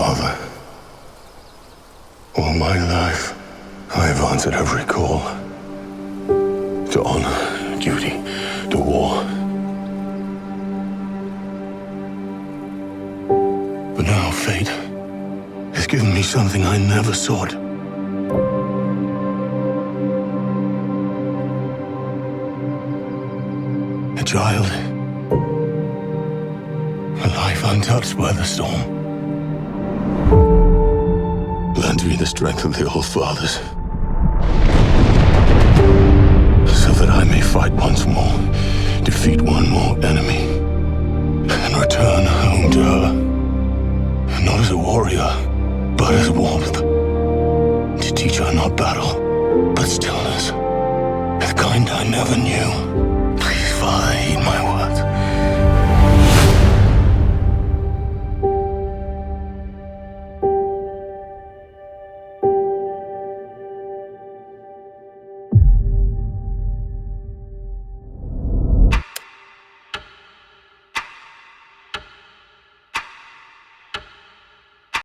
father. All my life, I have answered every call. To honor, duty, to war. But now fate has given me something I never sought. A child. A life untouched by the storm. Lend me the strength of the old fathers, so that I may fight once more, defeat one more enemy, and return home to her. Not as a warrior, but as warmth. To teach her not battle, but stillness, the kind I never knew.